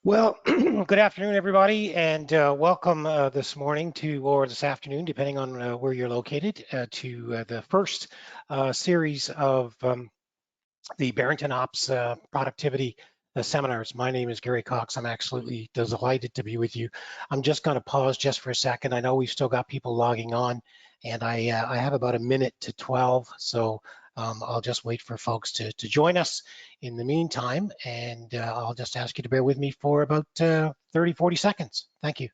Well, good afternoon, everybody, and welcome this morning or this afternoon, depending on where you're located, to the first series of the Barrington OPS productivity seminars. My name is Gary Cox. I'm absolutely delighted to be with you. I'm just going to pause just for a second. I know we've still got people logging on, and I have about a minute to 12, so I'll just wait for folks to join us in the meantime, and I'll just ask you to bear with me for about 30, 40 seconds. Thank you.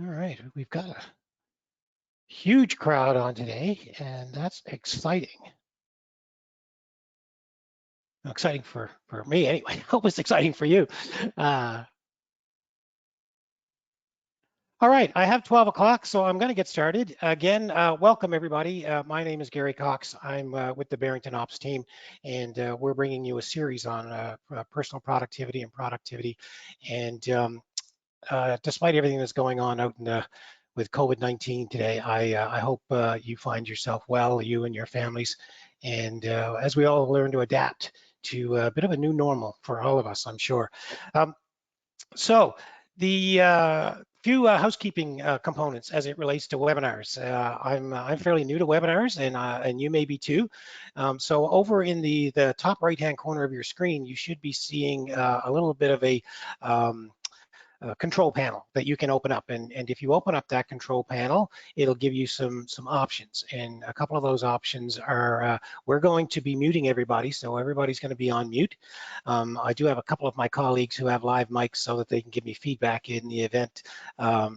All right, we've got a huge crowd on today, and that's exciting. Exciting for me anyway. I hope it's exciting for you. All right, I have 12 o'clock, so I'm going to get started. Again, welcome everybody. My name is Gary Cox. I'm with the Barrington OPS team, and we're bringing you a series on personal productivity and productivity. And despite everything that's going on out in with COVID-19 today, I hope you find yourself well, you and your families, and as we all learn to adapt to a bit of a new normal for all of us, I'm sure. So the few housekeeping components as it relates to webinars. I'm fairly new to webinars, and you may be too. So over in the top right-hand corner of your screen, you should be seeing a little bit of a control panel that you can open up, and if you open up that control panel, it'll give you some options, and a couple of those options are we're going to be muting everybody, so everybody's going to be on mute. I do have a couple of my colleagues who have live mics so that they can give me feedback in the event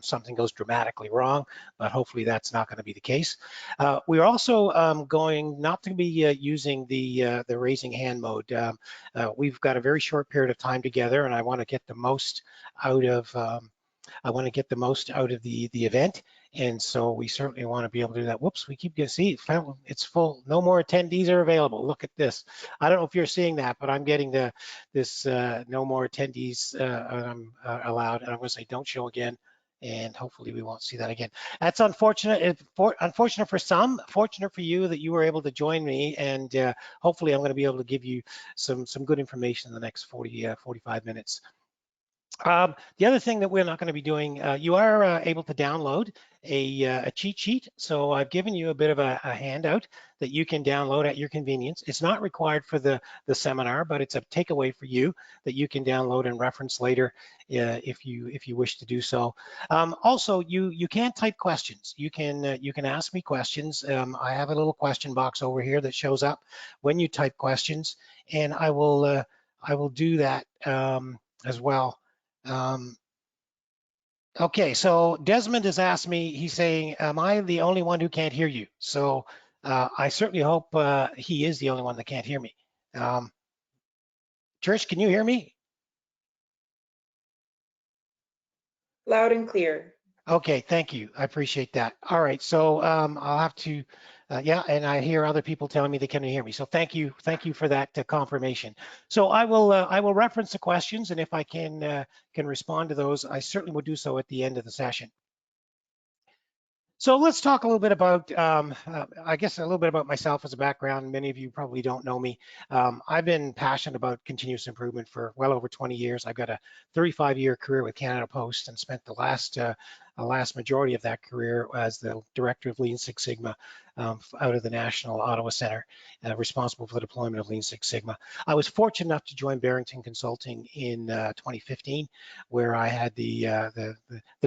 something goes dramatically wrong, but hopefully that's not going to be the case. We're also going not to be using the raising hand mode. We've got a very short period of time together, and I want to get the most out of the event, and so we certainly want to be able to do that. Whoops, we keep getting, see, it's full. No more attendees are available. Look at this. I don't know if you're seeing that, but I'm getting this no more attendees allowed, and I'm going to say don't show again, and hopefully we won't see that again. That's unfortunate. Unfortunate for some, fortunate for you that you were able to join me, and hopefully I'm going to be able to give you some good information in the next 45 minutes. The other thing that we're not going to be doing, you are able to download a cheat sheet. So I've given you a bit of a handout that you can download at your convenience. It's not required for the seminar, but it's a takeaway for you that you can download and reference later if you wish to do so. Also, you can type questions. You can ask me questions. I have a little question box over here that shows up when you type questions, and I will do that as well. Okay, so Desmond has asked me, he's saying, am I the only one who can't hear you? So I certainly hope he is the only one that can't hear me. Trish, can you hear me? Loud and clear. Okay, thank you. I appreciate that. All right, so I'll have to, yeah, and I hear other people telling me they can't hear me. So thank you for that confirmation. So I will reference the questions, and if I can respond to those, I certainly will do so at the end of the session. So let's talk a little bit about, I guess, a little bit about myself as a background. Many of you probably don't know me. I've been passionate about continuous improvement for well over 20 years. I've got a 35-year career with Canada Post and spent the last majority of that career as the director of Lean Six Sigma out of the National Ottawa Center, responsible for the deployment of Lean Six Sigma. I was fortunate enough to join Barrington Consulting in 2015, where I had the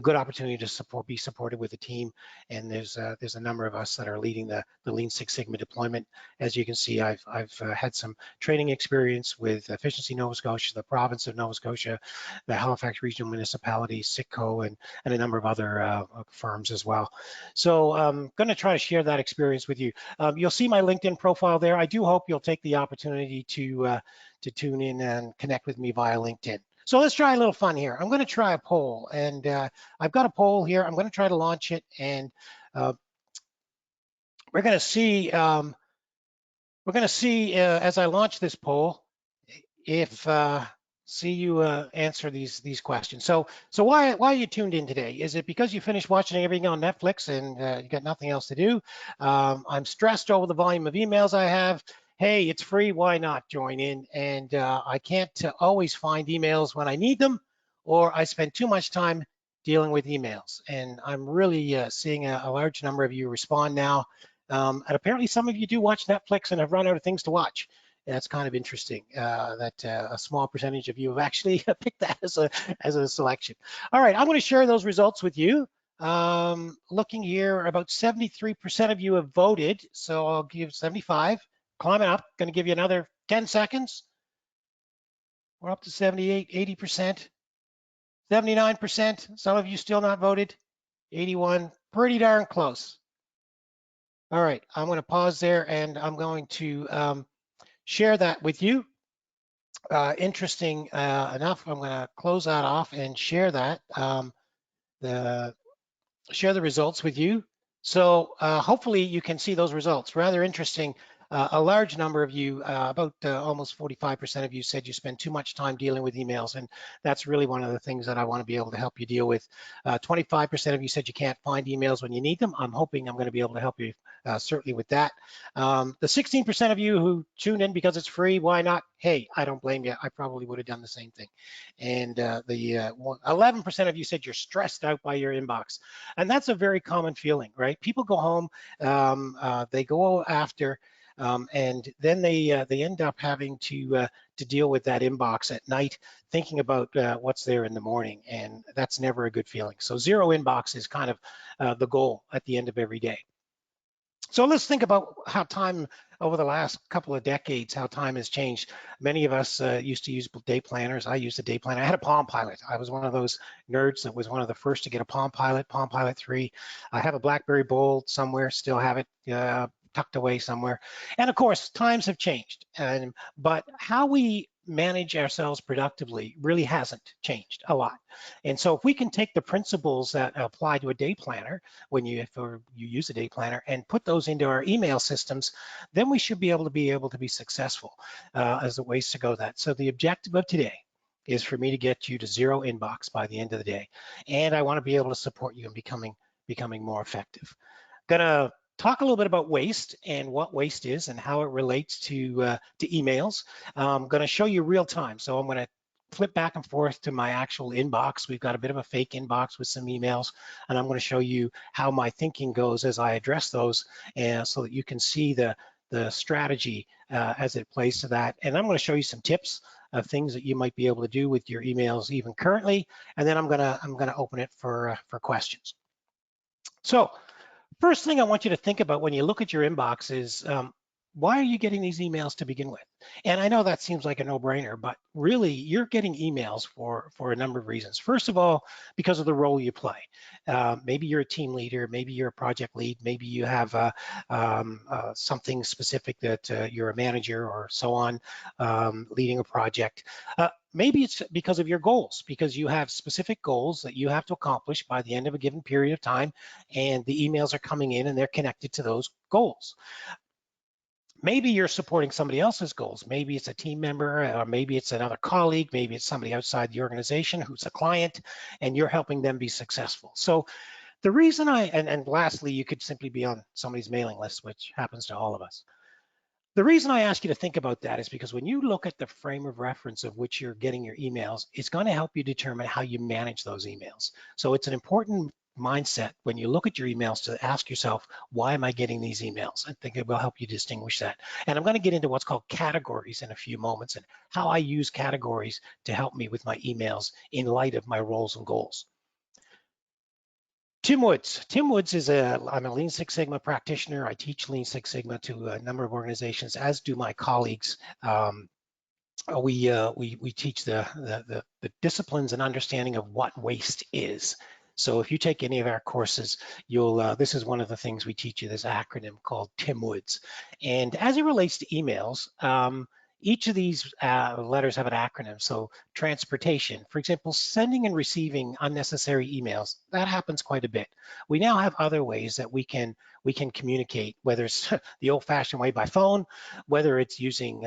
good opportunity to be supported with a team. And there's a number of us that are leading the Lean Six Sigma deployment. As you can see, I've had some training experience with Efficiency Nova Scotia, the province of Nova Scotia, the Halifax Regional Municipality, SITCO, and a number of other firms as well. So I'm going to try to share that experience with you. You'll see my LinkedIn profile there. I do hope you'll take the opportunity to tune in and connect with me via LinkedIn. So let's try a little fun here. I'm going to try a poll, and I've got a poll here. I'm going to try to launch it, and we're going to see We're going to see as I launch this poll if see you answer these questions. So why are you tuned in today? Is it because you finished watching everything on Netflix and you got nothing else to do? I'm stressed over the volume of emails I have. Hey, it's free. Why not join in? And I can't always find emails when I need them, or I spend too much time dealing with emails. And I'm really seeing a large number of you respond now. And apparently some of you do watch Netflix and have run out of things to watch. That's kind of interesting that a small percentage of you have actually picked that as a selection. All right, I'm going to share those results with you. Looking here, about 73% of you have voted, so I'll give 75. Climbing up, going to give you another 10 seconds. We're up to 78, 80%, 79%. Some of you still not voted. 81, pretty darn close. All right, I'm going to pause there and I'm going to share that with you. Interesting enough, I'm going to close that off and share that, share the results with you. So hopefully you can see those results. Rather interesting. A large number of you, about almost 45% of you said you spend too much time dealing with emails, and that's really one of the things that I want to be able to help you deal with. 25% of you said you can't find emails when you need them. I'm hoping I'm going to be able to help you certainly with that. The 16% of you who tuned in because it's free, why not? Hey, I don't blame you. I probably would have done the same thing. And the 11% of you said you're stressed out by your inbox. And that's a very common feeling, right? People go home, they go after, and then they end up having to deal with that inbox at night, thinking about what's there in the morning, and that's never a good feeling. So zero inbox is kind of the goal at the end of every day. So let's think about how time over the last couple of decades, how time has changed. Many of us used to use day planners. I used a day planner. I had a Palm Pilot. I was one of those nerds that was one of the first to get a Palm Pilot 3. I have a BlackBerry Bold somewhere, still have it tucked away somewhere. And of course, times have changed. But how we manage ourselves productively really hasn't changed a lot. And so if we can take the principles that apply to a day planner when you use a day planner and put those into our email systems, then we should be able to be successful as the ways to go that. So the objective of today is for me to get you to zero inbox by the end of the day. And I want to be able to support you in becoming more effective. Gonna talk a little bit about waste and what waste is and how it relates to emails. I'm going to show you real time. So I'm going to flip back and forth to my actual inbox. We've got a bit of a fake inbox with some emails, and I'm going to show you how my thinking goes as I address those, so that you can see the strategy as it plays to that. And I'm going to show you some tips of things that you might be able to do with your emails even currently, and then I'm going to open it for questions. So first thing I want you to think about when you look at your inbox is why are you getting these emails to begin with? And I know that seems like a no-brainer, but really you're getting emails for a number of reasons. First of all, because of the role you play. Maybe you're a team leader, maybe you're a project lead, maybe you have something specific that you're a manager or so on, leading a project. Maybe it's because of your goals, because you have specific goals that you have to accomplish by the end of a given period of time, and the emails are coming in and they're connected to those goals. Maybe you're supporting somebody else's goals. Maybe it's a team member, or maybe it's another colleague, maybe it's somebody outside the organization who's a client, and you're helping them be successful. So the reason and lastly, you could simply be on somebody's mailing list, which happens to all of us. The reason I ask you to think about that is because when you look at the frame of reference of which you're getting your emails, it's going to help you determine how you manage those emails. So it's an important mindset when you look at your emails to ask yourself, why am I getting these emails? I think it will help you distinguish that. And I'm going to get into what's called categories in a few moments and how I use categories to help me with my emails in light of my roles and goals. Tim Woods. Tim Woods is I'm a Lean Six Sigma practitioner. I teach Lean Six Sigma to a number of organizations, as do my colleagues. We teach the disciplines and understanding of what waste is. So if you take any of our courses, you'll this is one of the things we teach you, this acronym called Tim Woods. And as it relates to emails, Each of these letters have an acronym. So transportation, for example, sending and receiving unnecessary emails, that happens quite a bit. We now have other ways that we can communicate, whether it's the old-fashioned way by phone, whether it's using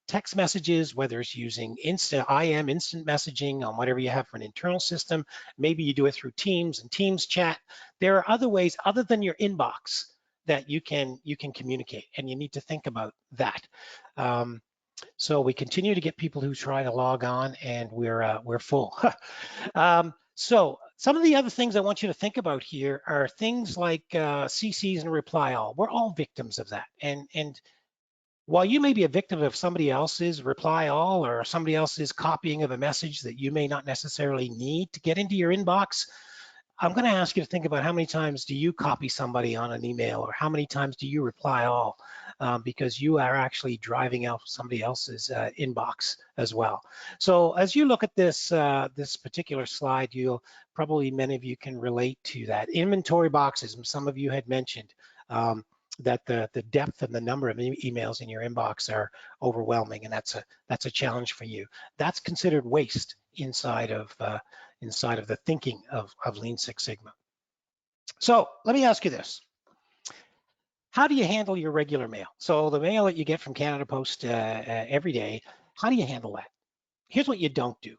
text messages, whether it's using instant messaging on whatever you have for an internal system. Maybe you do it through Teams and Teams chat. There are other ways other than your inbox that you can communicate, and you need to think about that. So we continue to get people who try to log on, and we're full. So some of the other things I want you to think about here are things like CCs and reply all. We're all victims of that. And while you may be a victim of somebody else's reply all or somebody else's copying of a message that you may not necessarily need to get into your inbox, I'm going to ask you to think about how many times do you copy somebody on an email, or how many times do you reply all, because you are actually driving out somebody else's inbox as well. So as you look at this this particular slide, you'll probably, many of you can relate to that. Inventory boxes, and some of you had mentioned that the depth and the number of emails in your inbox are overwhelming, and that's a challenge for you. That's considered waste inside of the thinking of Lean Six Sigma. So let me ask you this. How do you handle your regular mail? So the mail that you get from Canada Post every day, how do you handle that? Here's what you don't do.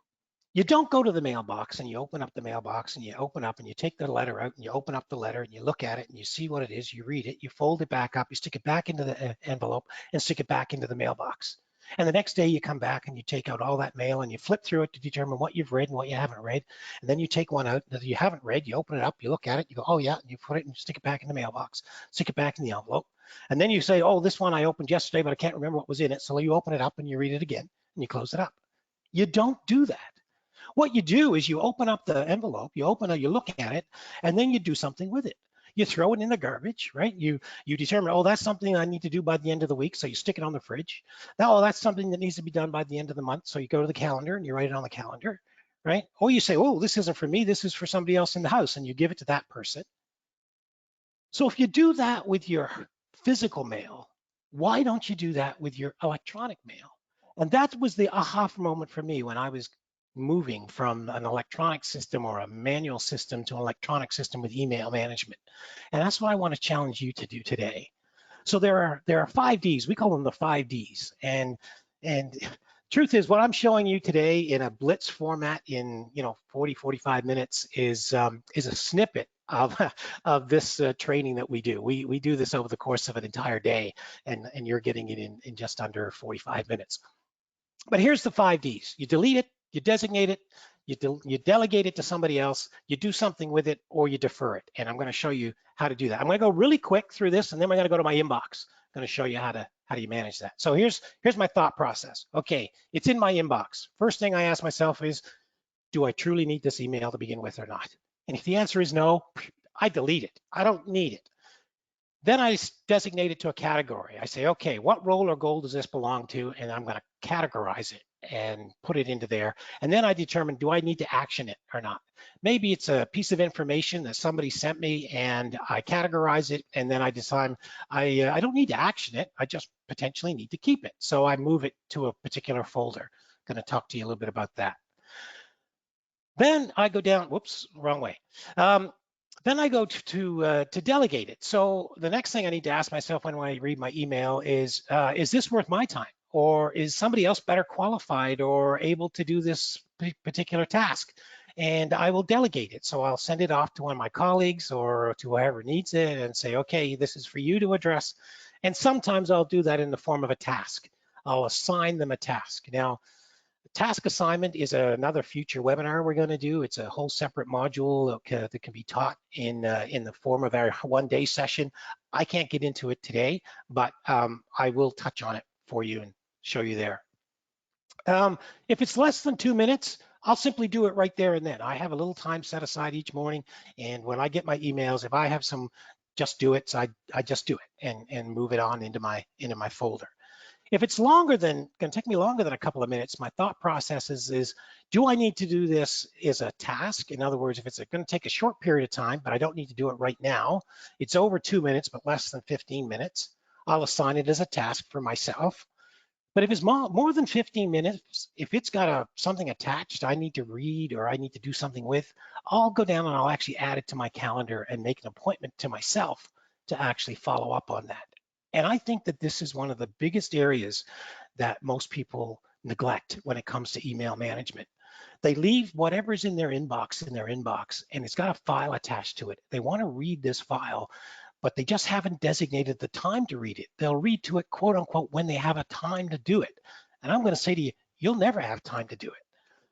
You don't go to the mailbox and you open up the mailbox and you open up and you take the letter out and you open up the letter and you look at it and you see what it is, you read it, you fold it back up, you stick it back into the envelope and stick it back into the mailbox. And the next day you come back and you take out all that mail and you flip through it to determine what you've read and what you haven't read. And then you take one out that you haven't read, you open it up, you look at it, you go, oh yeah, and you put it and you stick it back in the mailbox, stick it back in the envelope. And then you say, oh, this one I opened yesterday, but I can't remember what was in it. So you open it up and you read it again and you close it up. You don't do that. What you do is you open up the envelope, you look at it, and then you do something with it. You throw it in the garbage, right? You determine, oh, that's something I need to do by the end of the week, so you stick it on the fridge. Now, oh, that's something that needs to be done by the end of the month, so you go to the calendar and you write it on the calendar, right? Or you say, oh, this isn't for me, this is for somebody else in the house, and you give it to that person. So if you do that with your physical mail, why don't you do that with your electronic mail? And that was the aha moment for me when I was moving from an electronic system or a manual system to an electronic system with email management. And that's what I want to challenge you to do today. So there are 5 Ds. We call them the 5 Ds. And truth is, what I'm showing you today in a blitz format in 40, 45 minutes is a snippet of this training that we do. We do this over the course of an entire day, and you're getting it in just under 45 minutes. But here's the 5 Ds. You delete it, you designate it, you delegate it to somebody else, you do something with it, or you defer it. And I'm going to show you how to do that. I'm going to go really quick through this, and then we're going to go to my inbox. I'm going to show you how do you manage that. So here's my thought process. Okay, it's in my inbox. First thing I ask myself is, do I truly need this email to begin with or not? And if the answer is no, I delete it. I don't need it. Then I designate it to a category. I say, okay, what role or goal does this belong to? And I'm going to categorize it and put it into there. And then I determine, do I need to action it or not? Maybe it's a piece of information that somebody sent me and I categorize it, and then I decide I don't need to action it. I just potentially need to keep it. So I move it to a particular folder. I'm going to talk to you a little bit about that. Then I go down, whoops, wrong way. Then I go to delegate it. So the next thing I need to ask myself when I read my email is this worth my time? Or is somebody else better qualified or able to do this particular task? And I will delegate it. So I'll send it off to one of my colleagues or to whoever needs it and say, okay, this is for you to address. And sometimes I'll do that in the form of a task. I'll assign them a task. Now, task assignment is another future webinar we're going to do. It's a whole separate module that can be taught in the form of our one-day session. I can't get into it today, but I will touch on it for you and show you there. If it's less than 2 minutes, I'll simply do it right there and then. I have a little time set aside each morning, and when I get my emails, if I have some just do it, so I just do it and move it on into my folder. If it's going to take me longer than a couple of minutes, my thought process is, do I need to do this as a task? In other words, if it's going to take a short period of time, but I don't need to do it right now, it's over 2 minutes, but less than 15 minutes, I'll assign it as a task for myself. But if it's more than 15 minutes, if it's got something attached I need to read or I need to do something with, I'll go down and I'll actually add it to my calendar and make an appointment to myself to actually follow up on that. And I think that this is one of the biggest areas that most people neglect when it comes to email management. They leave whatever's in their inbox, and it's got a file attached to it. They want to read this file, but they just haven't designated the time to read it. They'll read to it, quote unquote, when they have a time to do it. And I'm going to say to you, you'll never have time to do it.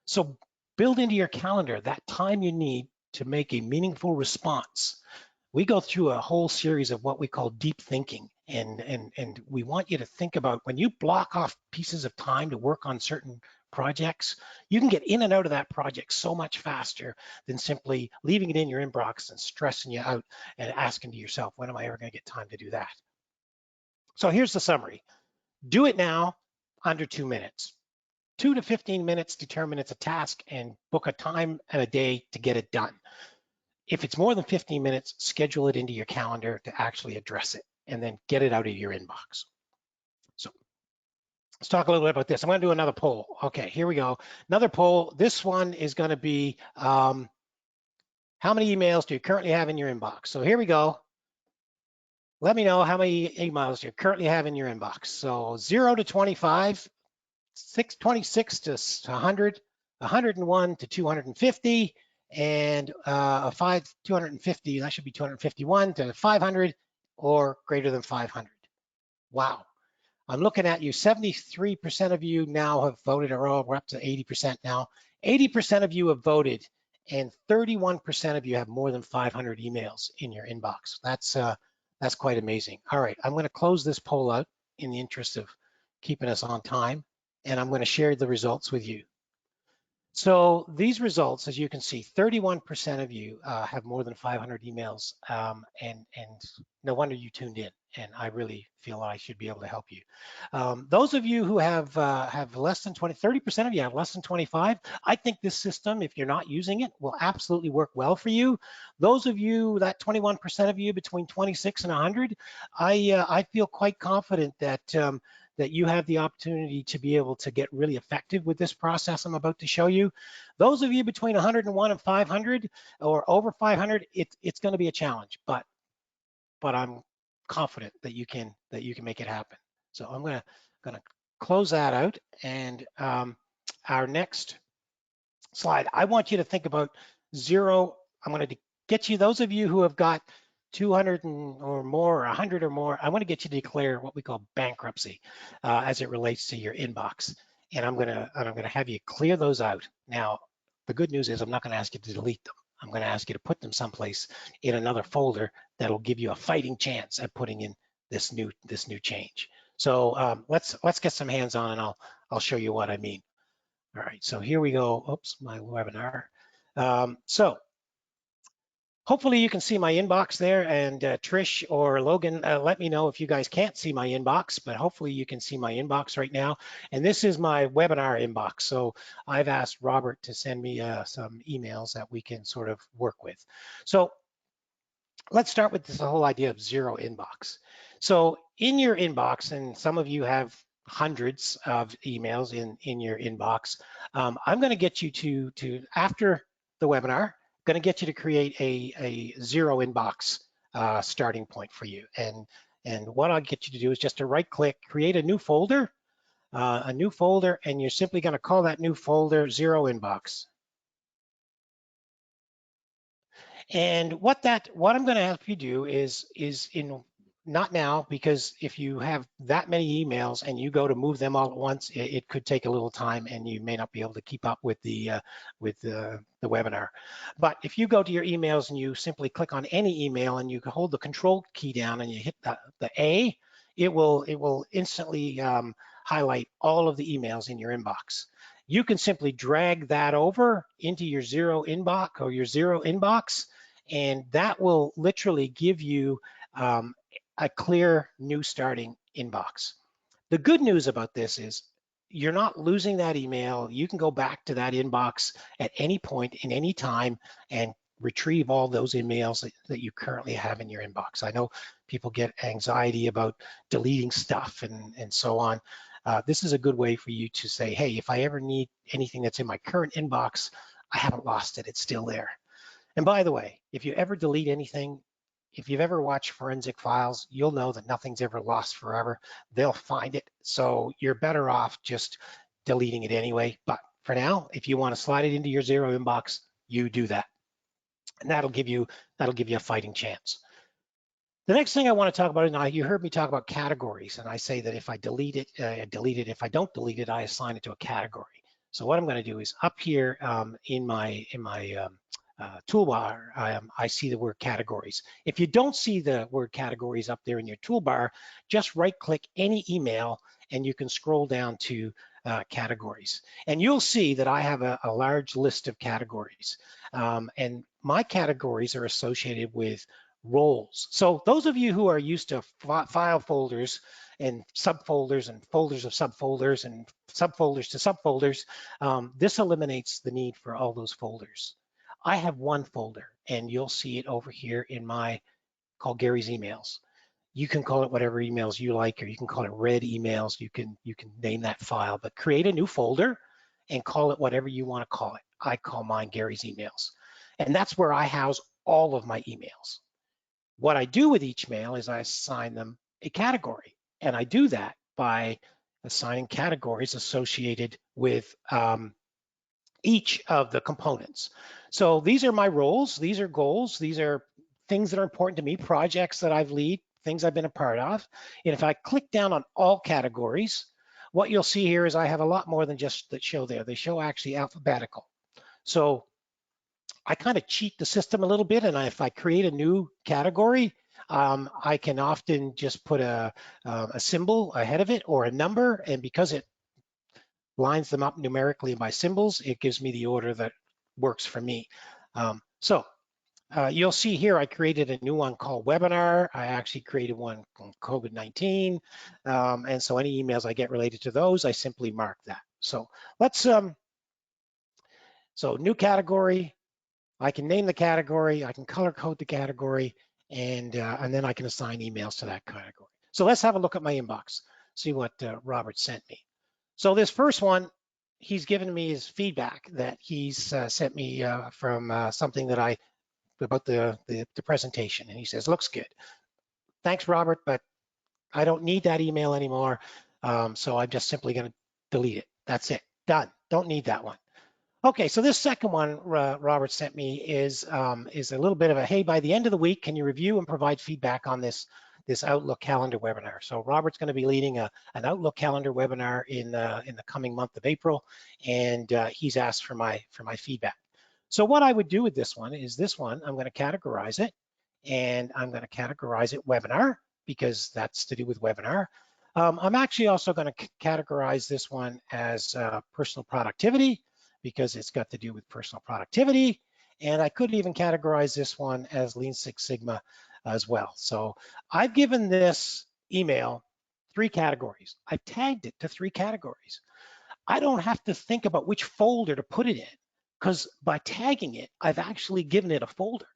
So build into your calendar that time you need to make a meaningful response. We go through a whole series of what we call deep thinking. And we want you to think about when you block off pieces of time to work on certain projects, you can get in and out of that project so much faster than simply leaving it in your inbox and stressing you out and asking to yourself, when am I ever going to get time to do that? So here's the summary. Do it now, under 2 minutes. 2 to 15 minutes, determine it's a task, and book a time and a day to get it done. If it's more than 15 minutes, schedule it into your calendar to actually address it, and then get it out of your inbox. So let's talk a little bit about this. I'm going to do another poll. Okay, here we go. Another poll. This one is going to be how many emails do you currently have in your inbox? So here we go. Let me know how many emails you currently have in your inbox. So 0 to 25, 26 to 100, 101 to 250, and 250, that should be 251 to 500 or greater than 500. Wow. I'm looking at you, 73% of you now have voted, or we're up to 80% now. 80% of you have voted, and 31% of you have more than 500 emails in your inbox. That's quite amazing. All right, I'm gonna close this poll out in the interest of keeping us on time, and I'm going to share the results with you. So these results, as you can see, 31% of you have more than 500 emails, and no wonder you tuned in. And I really feel I should be able to help you. Those of you who have less than 30% of you have less than 25. I think this system, if you're not using it, will absolutely work well for you. Those of you, that 21% of you between 26 and 100, I feel quite confident that that you have the opportunity to be able to get really effective with this process I'm about to show you. Those of you between 101 and 500 or over 500, it's going to be a challenge, but I'm confident that you can make it happen. So I'm gonna close that out, and our next slide, I want you to think about 0. I'm going to get you, those of you who have got 200 or more, or 100 or more, I want to get you to declare what we call bankruptcy as it relates to your inbox. And I'm gonna have you clear those out. Now, the good news is I'm not going to ask you to delete them. I'm going to ask you to put them someplace in another folder that'll give you a fighting chance at putting in this new change. So let's get some hands on, and I'll show you what I mean. All right, so here we go. Oops, my webinar. So hopefully you can see my inbox there, and Trish or Logan, let me know if you guys can't see my inbox, but hopefully you can see my inbox right now. And this is my webinar inbox. So I've asked Robert to send me some emails that we can sort of work with. So let's start with this whole idea of 0 inbox. So in your inbox, and some of you have hundreds of emails in your inbox, I'm going to get you to after the webinar, going to get you to create a 0 inbox starting point for you. And what I'll get you to do is just to right click, create a new folder, and you're simply going to call that new folder 0 inbox. And what I'm going to help you do is in not now, because if you have that many emails and you go to move them all at once, it could take a little time, and you may not be able to keep up with the webinar. But if you go to your emails and you simply click on any email and you hold the control key down and you hit the A, it will instantly highlight all of the emails in your inbox. You can simply drag that over into your 0 inbox or your 0 inbox, and that will literally give you a clear new starting inbox. The good news about this is you're not losing that email. You can go back to that inbox at any point in any time and retrieve all those emails that you currently have in your inbox. I know people get anxiety about deleting stuff and so on. this is a good way for you to say, hey, if I ever need anything that's in my current inbox, I haven't lost it, it's still there. And by the way, if you ever delete anything, if you've ever watched forensic files, you'll know that nothing's ever lost forever. They'll find it. So you're better off just deleting it anyway. But for now, if you want to slide it into your zero inbox, you do that. And that'll give you a fighting chance. The next thing I want to talk about, and you heard me talk about categories, and I say that if I delete it, I delete it. If I don't delete it, I assign it to a category. So what I'm going to do is up here in my toolbar, I see the word categories. If you don't see the word categories up there in your toolbar, just right-click any email, and you can scroll down to categories. And you'll see that I have a large list of categories. And my categories are associated with roles. So those of you who are used to file folders and subfolders and folders of subfolders and subfolders to subfolders, this eliminates the need for all those folders. I have one folder, and you'll see it over here in my called Gary's emails. You can call it whatever emails you like, or you can call it red emails. You can name that file, but create a new folder and call it whatever you want to call it. I call mine Gary's emails, and that's where I house all of my emails. What I do with each mail is I assign them a category, and I do that by assigning categories associated with each of the components. So these are my roles, these are goals, these are things that are important to me, projects that I've lead, things I've been a part of. And if I click down on all categories, what you'll see here is I have a lot more than just that show there. They show actually alphabetical. So I kind of cheat the system a little bit, and if I create a new category, I can often just put a symbol ahead of it or a number, and because it lines them up numerically by symbols, it gives me the order that works for me. You'll see here I created a new one called webinar. I actually created one called COVID-19, and so any emails I get related to those, I simply mark that. So let's so new category. I can name the category, I can color code the category, and then I can assign emails to that category. So let's have a look at my inbox, see what Robert sent me. So this first one, he's given me his feedback that he's sent me from something that about the presentation, and he says, looks good. Thanks, Robert, but I don't need that email anymore, so I'm just simply gonna delete it. That's it, done, don't need that one. Okay, so this second one Robert sent me is a little bit of a, hey, by the end of the week, can you review and provide feedback on this Outlook calendar webinar? So Robert's going to be leading an Outlook calendar webinar in the coming month of April, and he's asked for my feedback. So what I would do with this one is I'm going to categorize it, and I'm going to categorize it webinar because that's to do with webinar. I'm actually also going to categorize this one as personal productivity, because it's got to do with personal productivity. And I could even categorize this one as Lean Six Sigma as well. So I've given this email 3 categories. I've tagged it to 3 categories. I don't have to think about which folder to put it in, because by tagging it, I've actually given it a folder.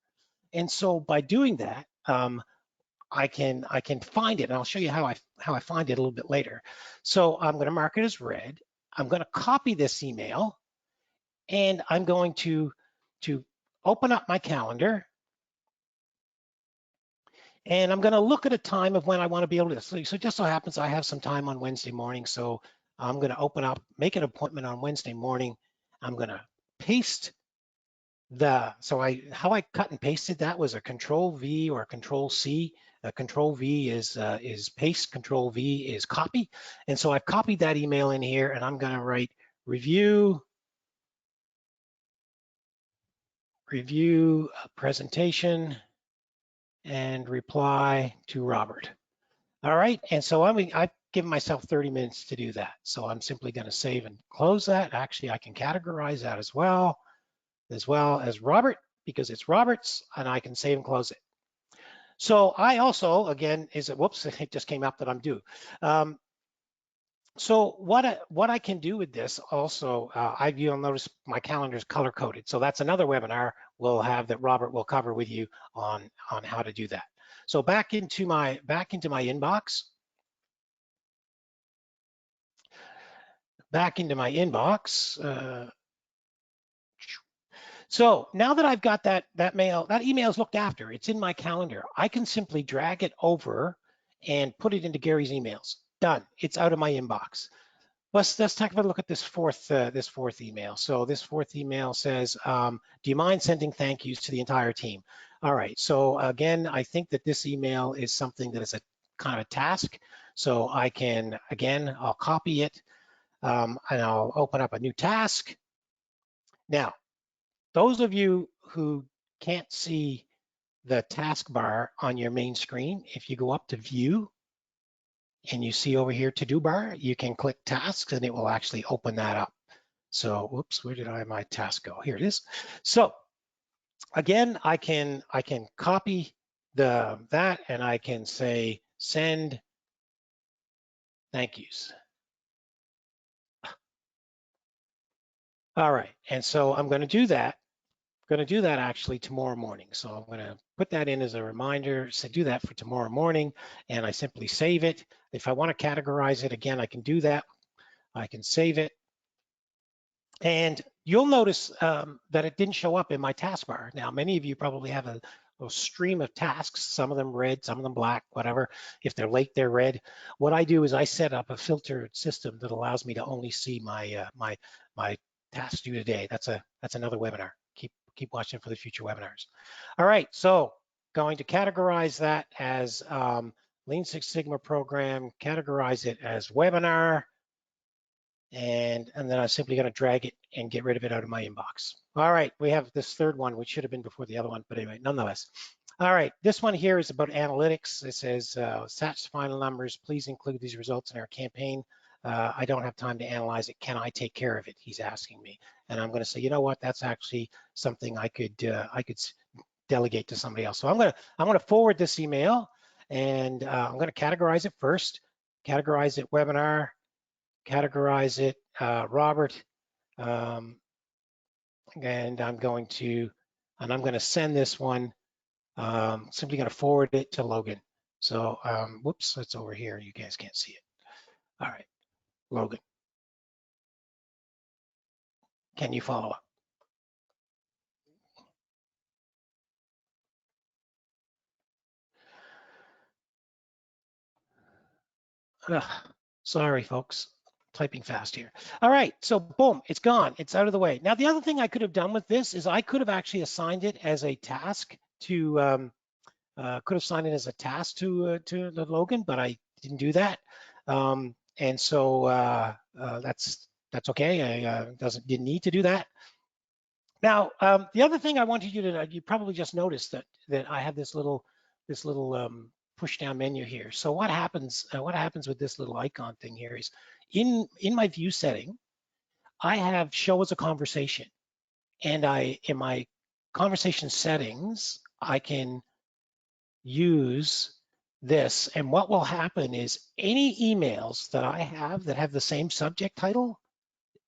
And so by doing that, I can find it, and I'll show you how I find it a little bit later. So I'm going to mark it as red. I'm going to copy this email, and I'm going to open up my calendar, and I'm going to look at a time of when I want to be able to. So just so happens I have some time on Wednesday morning, so I'm going to open up, make an appointment on Wednesday morning. I'm going to paste how I cut and pasted that was a Control V or a Control C. Control V is paste, Control V is copy, and so I've copied that email in here, and I'm going to write review presentation and reply to Robert. All right, and so I've given myself 30 minutes to do that. So I'm simply going to save and close that. Actually, I can categorize that as well as Robert, because it's Robert's, and I can save and close it. So I also, again, whoops, it just came up that I'm due. So what I can do with this also, you'll notice my calendar is color coded. So that's another webinar we'll have that Robert will cover with you on how to do that. So back into my inbox. back into my inbox. So now that I've got that email is looked after, it's in my calendar. I can simply drag it over and put it into Gary's emails. Done. It's out of my inbox. Let's take a look at this fourth email. So this fourth email says, do you mind sending thank yous to the entire team? All right. So again, I think that this email is something that is a kind of a task. So I can, again, I'll copy it and I'll open up a new task. Now, those of you who can't see the taskbar on your main screen, if you go up to View and you see over here To Do bar, you can click Tasks and it will actually open that up. So, whoops, where did my task go? Here it is. So, again, I can copy that and I can say send thank yous. All right, and so I'm going to do that. I'm going to do that actually tomorrow morning. So I'm going to put that in as a reminder, so do that for tomorrow morning, and I simply save it. If I want to categorize it again, I can do that. I can save it. And you'll notice that it didn't show up in my taskbar. Now, many of you probably have a stream of tasks, some of them red, some of them black, whatever. If they're late, they're red. What I do is I set up a filtered system that allows me to only see my my tasks due today. That's another webinar. Keep watching for the future webinars. All right, so going to categorize that as Lean Six Sigma program, categorize it as webinar, and then I'm simply going to drag it and get rid of it out of my inbox. All right, we have this third one, which should have been before the other one, but anyway, nonetheless. All right, this one here is about analytics. It says, SAT's final numbers, please include these results in our campaign. I don't have time to analyze it. Can I take care of it? He's asking me. And I'm going to say, you know what? That's actually something I could delegate to somebody else. So I'm going to forward this email, and I'm going to categorize it first. Categorize it webinar. Categorize it Robert. And I'm going to send this one. Simply going to forward it to Logan. So whoops, it's over here. You guys can't see it. All right, Logan. Can you follow up? Ugh, sorry, folks. Typing fast here. All right, so boom, it's gone. It's out of the way. Now, the other thing I could have done with this is I could have actually assigned it as a task to the Logan, but I didn't do that. And so that's okay. I didn't need to do that. Now, the other thing I wanted you to know, you probably just noticed that I have this little push down menu here. So what happens with this little icon thing here is in my view setting, I have show as a conversation, and in my conversation settings, I can use this, and what will happen is any emails that I have that have the same subject title,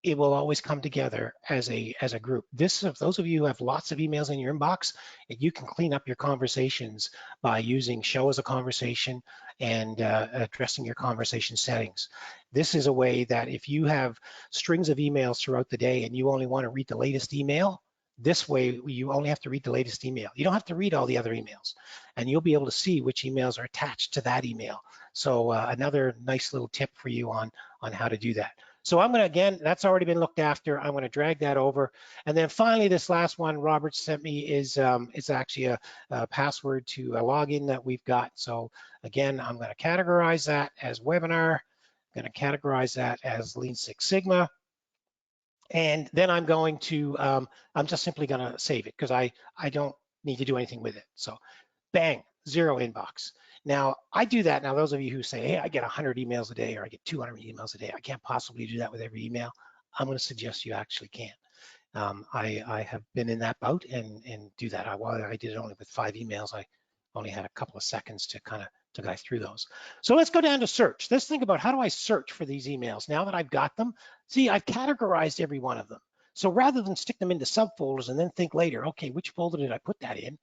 it will always come together as a group. If those of you who have lots of emails in your inbox, you can clean up your conversations by using show as a conversation and addressing your conversation settings. This is a way that if you have strings of emails throughout the day and you only want to read the latest email, this way you only have to read the latest email. You don't have to read all the other emails, and you'll be able to see which emails are attached to that email. So another nice little tip for you on how to do that. So I'm going to, again, that's already been looked after. I'm going to drag that over. And then finally, this last one Robert sent me is it's actually a password to a login that we've got. So again, I'm going to categorize that as webinar. I'm going to categorize that as Lean Six Sigma. And then I'm going to, I'm just simply going to save it because I don't need to do anything with it. So bang, 0 inbox. Now, I do that. Now, those of you who say, hey, I get 100 emails a day or I get 200 emails a day, I can't possibly do that with every email. I'm going to suggest you actually can. I have been in that boat and do that. While I did it only with 5 emails, I only had a couple of seconds to kind of to go through those. So let's go down to search. Let's think about how do I search for these emails now that I've got them. See, I've categorized every one of them. So rather than stick them into subfolders and then think later, okay, which folder did I put that in?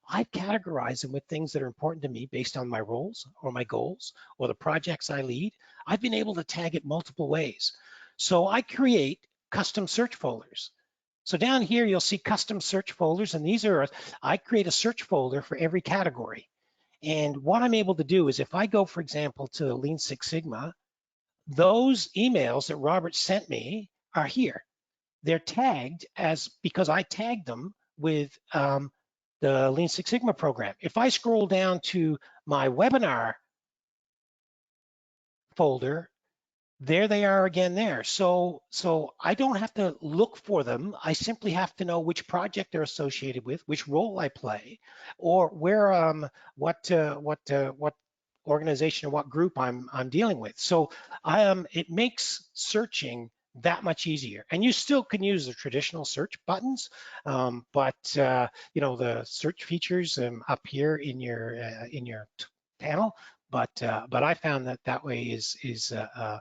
I've categorized them with things that are important to me based on my roles or my goals or the projects I lead. I've been able to tag it multiple ways. So I create custom search folders. So down here, you'll see custom search folders, and these are, I create a search folder for every category. And what I'm able to do is if I go, for example, to Lean Six Sigma, those emails that Robert sent me are here. They're tagged as, because I tagged them with the Lean Six Sigma program. If I scroll down to my webinar folder, there they are again there. So I don't have to look for them. I simply have to know which project they're associated with, which role I play, or where what organization or what group I'm dealing with. So it makes searching that much easier. And you still can use the traditional search buttons, but you know, the search features up here in your panel. But I found that that way is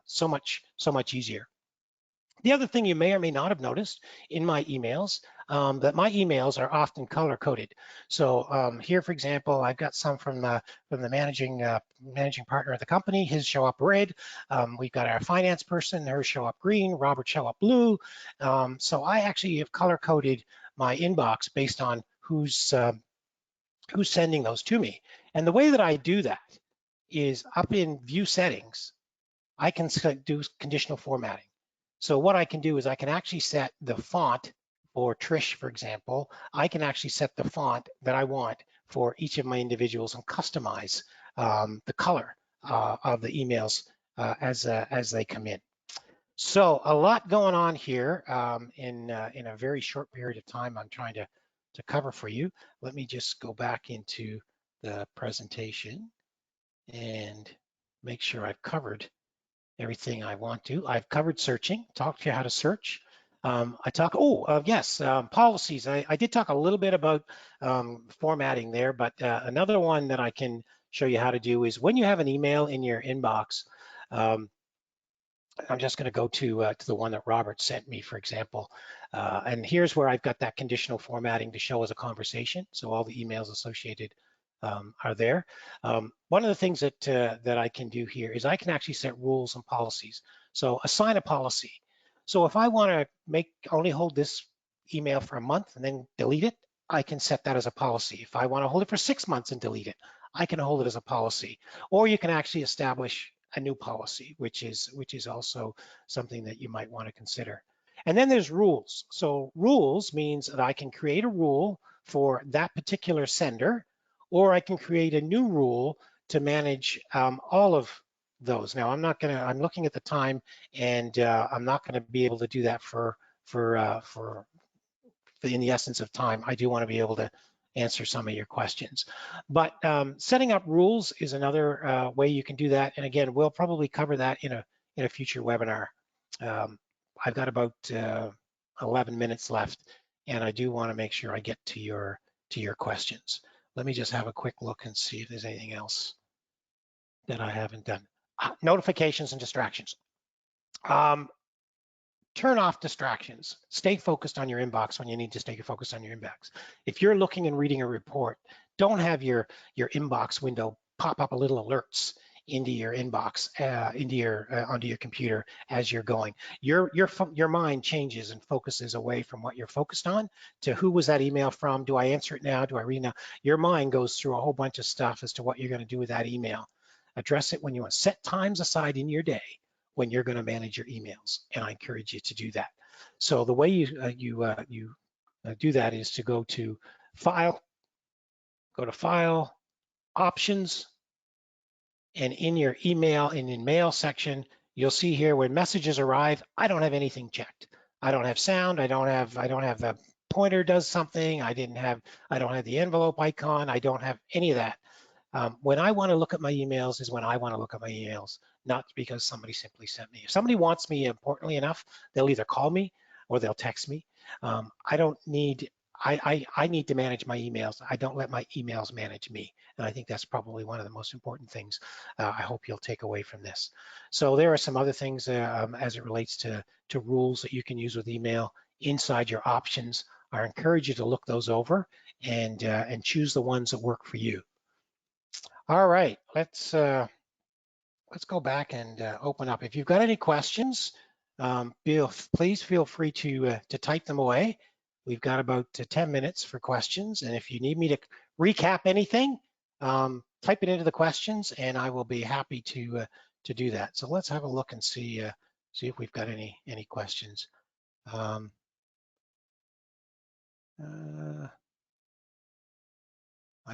so much easier. The other thing you may or may not have noticed in my emails, that my emails are often color coded. So here, for example, I've got some from the managing partner of the company. His show up red. We've got our finance person, hers show up green. Robert show up blue. So I actually have color coded my inbox based on who's sending those to me. And the way that I do that is up in view settings, I can do conditional formatting. So what I can do is I can actually set the font for Trish, for example. I can actually set the font that I want for each of my individuals and customize the color of the emails as they come in. So a lot going on here in a very short period of time. I'm trying to cover for you. Let me just go back into the presentation and make sure I've covered everything I want to. I've covered searching, talked to you how to search. Yes, policies. I did talk a little bit about formatting there, but another one that I can show you how to do is when you have an email in your inbox, I'm just going to go to the one that Robert sent me, for example. And here's where I've got that conditional formatting to show as a conversation. So all the emails associated are there. One of the things that I can do here is I can actually set rules and policies. So assign a policy. So if I want to only hold this email for a month and then delete it, I can set that as a policy. If I want to hold it for 6 months and delete it, I can hold it as a policy. Or you can actually establish a new policy, which is also something that you might want to consider. And then there's rules. So rules means that I can create a rule for that particular sender, or I can create a new rule to manage all of those. Now I'm looking at the time, and I'm not gonna be able to do that for in the essence of time. I do want to be able to answer some of your questions. But setting up rules is another way you can do that. And again, we'll probably cover that in a future webinar. I've got about 11 minutes left, and I do want to make sure I get to your questions. Let me just have a quick look and see if there's anything else that I haven't done. Notifications and distractions. Turn off distractions. Stay focused on your inbox when you need to stay focused on your inbox. If you're looking and reading a report, don't have your inbox window pop up a little alerts into your inbox, onto your computer as you're going. Your mind changes and focuses away from what you're focused on to who was that email from? Do I answer it now? Do I read now? Your mind goes through a whole bunch of stuff as to what you're going to do with that email. Address it when you want. Set times aside in your day when you're going to manage your emails, and I encourage you to do that. So the way you do that is to go to File, Options, and in your email, in Mail section, you'll see here when messages arrive, I don't have anything checked. I don't have sound. I don't have the pointer does something. I don't have the envelope icon. I don't have any of that. When I want to look at my emails is when I want to look at my emails, not because somebody simply sent me. If somebody wants me importantly enough, they'll either call me or they'll text me. I need to manage my emails. I don't let my emails manage me. And I think that's probably one of the most important things I hope you'll take away from this. So there are some other things as it relates to rules that you can use with email inside your options. I encourage you to look those over and choose the ones that work for you. All right, let's go back and open up. If you've got any questions, Please feel free to type them away. We've got about 10 minutes for questions, and if you need me to recap anything, type it into the questions, and I will be happy to do that. So let's have a look and see if we've got any questions. I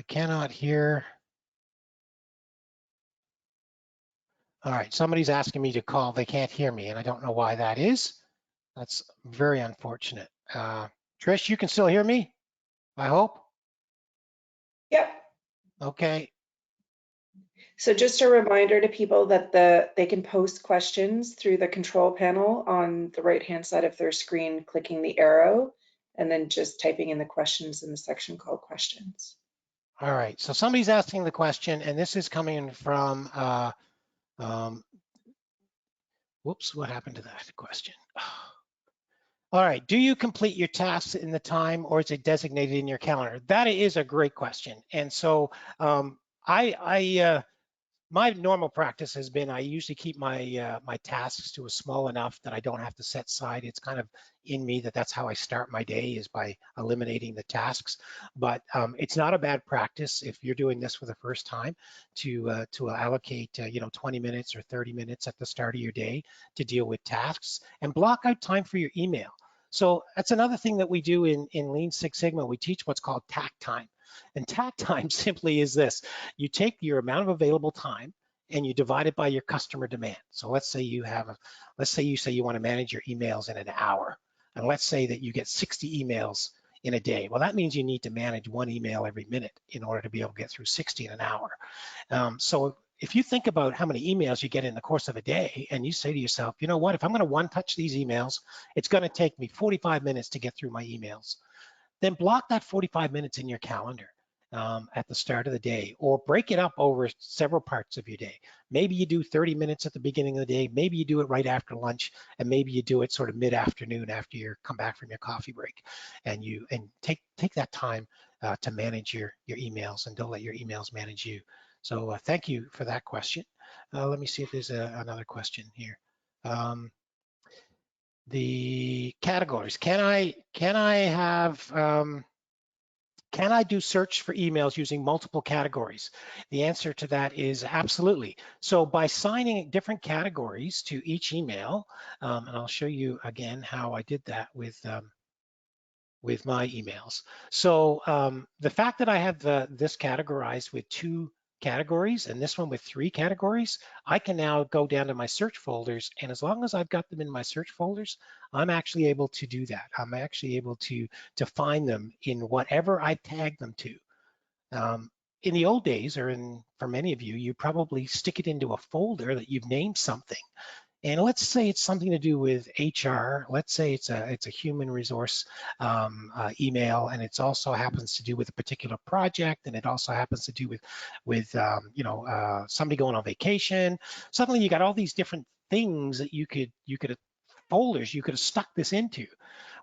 cannot hear. All right, somebody's asking me to call. They can't hear me, and I don't know why that is. That's very unfortunate. Trish, you can still hear me, I hope? Yep. Okay. So just a reminder to people that they can post questions through the control panel on the right-hand side of their screen, clicking the arrow, and then just typing in the questions in the section called questions. All right, so somebody's asking the question, and this is coming from, whoops, what happened to that question? All right, do you complete your tasks in the time or is it designated in your calendar? That is a great question. And so my normal practice has been I usually keep my my tasks to a small enough that I don't have to set aside. It's kind of in me that's how I start my day, is by eliminating the tasks. But it's not a bad practice if you're doing this for the first time to allocate 20 minutes or 30 minutes at the start of your day to deal with tasks and block out time for your email. So that's another thing that we do in Lean Six Sigma. We teach what's called TAC time. And TAC time simply is this: you take your amount of available time and you divide it by your customer demand. So let's say you say you want to manage your emails in an hour, and let's say that you get 60 emails in a day. Well, that means you need to manage one email every minute in order to be able to get through 60 in an hour. So if you think about how many emails you get in the course of a day, and you say to yourself, you know what, if I'm going to one-touch these emails, it's going to take me 45 minutes to get through my emails. Then block that 45 minutes in your calendar at the start of the day, or break it up over several parts of your day. Maybe you do 30 minutes at the beginning of the day, maybe you do it right after lunch, and maybe you do it sort of mid-afternoon after you come back from your coffee break. And take that time to manage your emails, and don't let your emails manage you. So thank you for that question. Let me see if there's another question here. The categories. Can I do search for emails using multiple categories? The answer to that is absolutely. So by assigning different categories to each email, and I'll show you again how I did that with my emails. So the fact that I have this categorized with 2 categories and this one with 3 categories, I can now go down to my search folders, and as long as I've got them in my search folders, I'm actually able to do that. I'm actually able to find them in whatever I tag them to. In the old days, or for many of you, you probably stick it into a folder that you've named something. And let's say it's something to do with HR. Let's say it's a human resource email, and it also happens to do with a particular project, and it also happens to do with somebody going on vacation. Suddenly, you got all these different things that you could folders you could have stuck this into.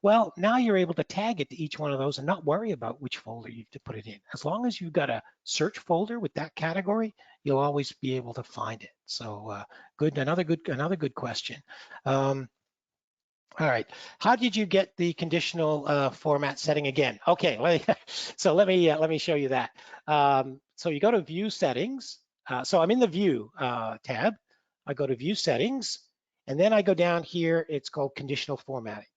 Well, now you're able to tag it to each one of those and not worry about which folder you have to put it in. As long as you've got a search folder with that category, you'll always be able to find it. So another good question. All right, how did you get the conditional format setting again? Okay, let me show you that. So you go to View Settings. So I'm in the View tab. I go to View Settings, and then I go down here. It's called Conditional Formatting.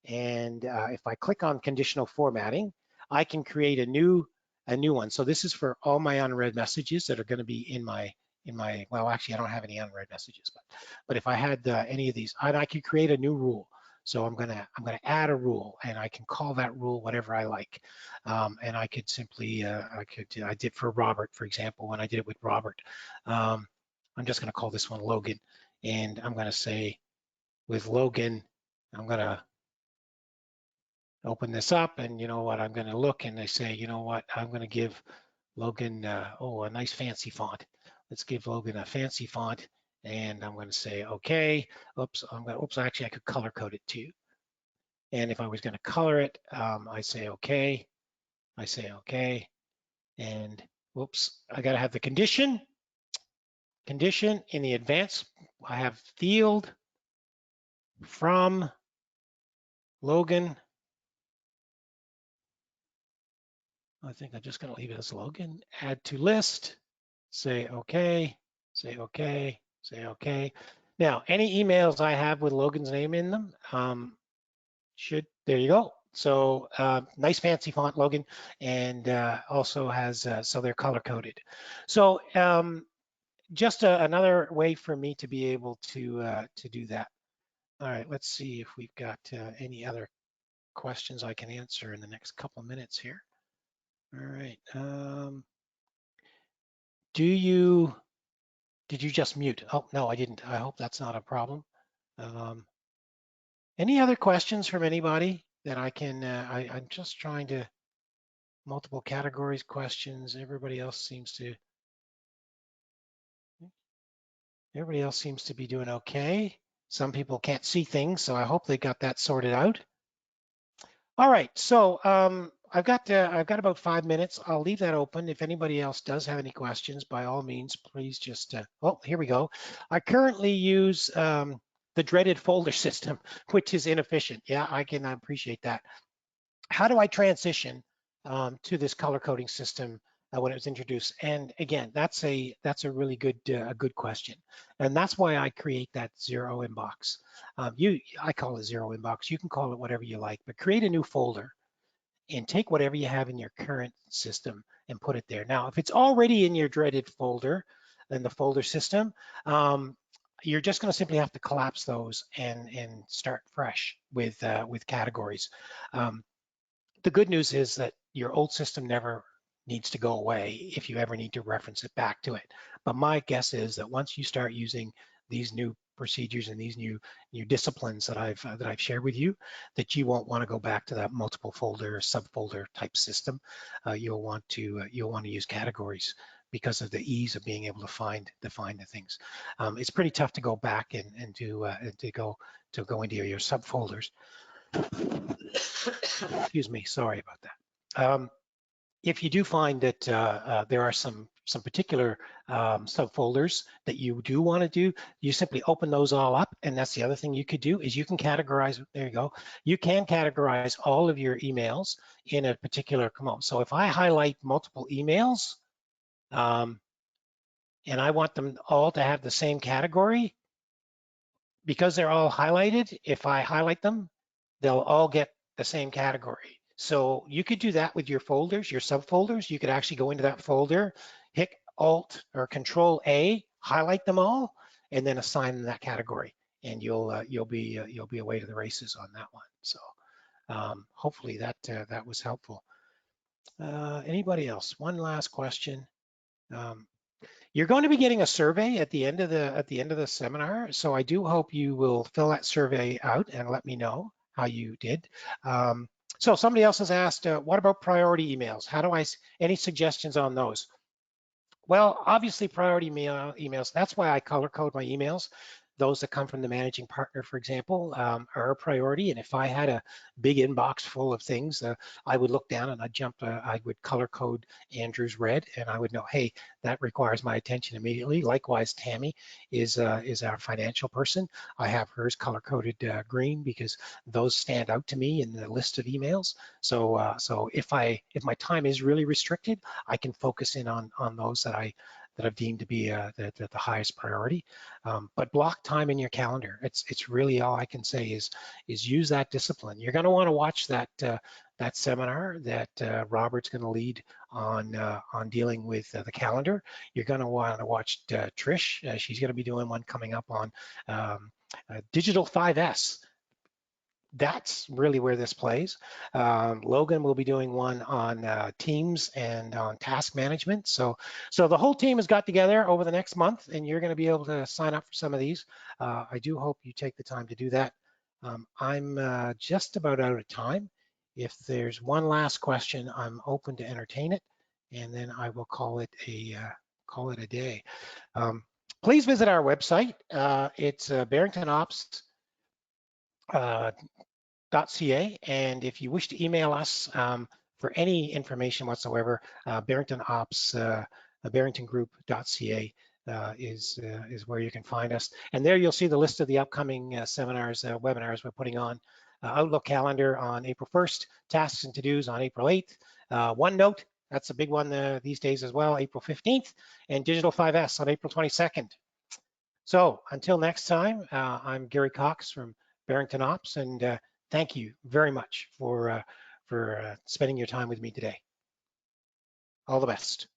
And if I click on Conditional Formatting, I can create a new one. So this is for all my unread messages that are going to be in my well, actually I don't have any unread messages, but if I had any of these, I could create a new rule. So I'm gonna add a rule, and I can call that rule whatever I like. And I could simply I did for Robert, for example, when I did it with Robert. I'm just gonna call this one Logan, and I'm gonna say with Logan, I'm gonna open this up, and you know what, I'm gonna look and I say, you know what, I'm gonna give Logan a nice fancy font. Let's give Logan a fancy font, and I'm going to say okay. Oops, actually I could color code it too. And if I was going to color it, I say okay. I say okay, and whoops, I got to have the condition in the advanced. I have field from Logan. I think I'm just going to leave it as Logan. Add to list. Say OK. Say OK. Say OK. Now, any emails I have with Logan's name in them there you go. So nice fancy font, Logan, and also has, so they're color coded. So just another way for me to be able to do that. All right, let's see if we've got any other questions I can answer in the next couple of minutes here. All right. Did you just mute? Oh, no, I didn't. I hope that's not a problem. Any other questions from anybody that I can, I'm just trying to, multiple categories questions. Everybody else seems to be doing okay. Some people can't see things, so I hope they got that sorted out. All right, so I've got about 5 minutes. I'll leave that open. If anybody else does have any questions, by all means, please just, oh, here we go. I currently use the dreaded folder system, which is inefficient. Yeah, I can appreciate that. How do I transition to this color coding system when it was introduced? And again, that's a really good question, and that's why I create that zero inbox. I call it zero inbox. You can call it whatever you like, but create a new folder and take whatever you have in your current system and put it there. Now, if it's already in your dreaded folder, in the folder system, you're just going to simply have to collapse those and start fresh with categories. The good news is that your old system never needs to go away if you ever need to reference it back to it. But my guess is that once you start using these new procedures and these new disciplines that I've shared with you, that you won't want to go back to that multiple folder, subfolder type system. You'll want to use categories because of the ease of being able to find the things. It's pretty tough to go back and to go into your subfolders. Excuse me, sorry about that. If you do find that there are some particular subfolders that you do want to do, you simply open those all up. And that's the other thing you could do is you can categorize, there you go. You can categorize all of your emails in a particular command. So if I highlight multiple emails and I want them all to have the same category, because they're all highlighted, if I highlight them, they'll all get the same category. So you could do that with your folders, your subfolders. You could actually go into that folder, hit Alt or Control A, highlight them all, and then assign them that category, and you'll be away to the races on that one. So hopefully that was helpful. Anybody else? One last question. You're going to be getting a survey at the end of the seminar, so I do hope you will fill that survey out and let me know how you did. So somebody else has asked, what about priority emails? Any suggestions on those? Well, obviously priority emails, that's why I color code my emails. Those that come from the managing partner, for example, are a priority. And if I had a big inbox full of things, I would look down and I would color code Andrew's red, and I would know, hey, that requires my attention immediately. Likewise, Tammy is our financial person. I have hers color coded green because those stand out to me in the list of emails. So if my time is really restricted, I can focus in on those that I've deemed to be the highest priority. But block time in your calendar. It's really all I can say is use that discipline. You're going to want to watch that seminar that Robert's going to lead on dealing with the calendar. You're going to want to watch Trish. She's going to be doing one coming up on Digital 5S. That's really where this plays. Logan will be doing one on Teams and on task management. So the whole team has got together over the next month, and you're going to be able to sign up for some of these. I do hope you take the time to do that. I'm just about out of time. If there's one last question, I'm open to entertain it, and then I will call it a day. Please visit our website. It's Barrington OPS. .ca, and if you wish to email us for any information whatsoever, Barrington OPS, barringtongroup.ca is where you can find us. And there you'll see the list of the upcoming seminars, webinars we're putting on. Outlook calendar on April 1st, tasks and to-dos on April 8th, OneNote, that's a big one these days as well, April 15th, and Digital 5S on April 22nd. So until next time, I'm Gary Cox from Barrington OPS, and thank you very much for spending your time with me today. All the best.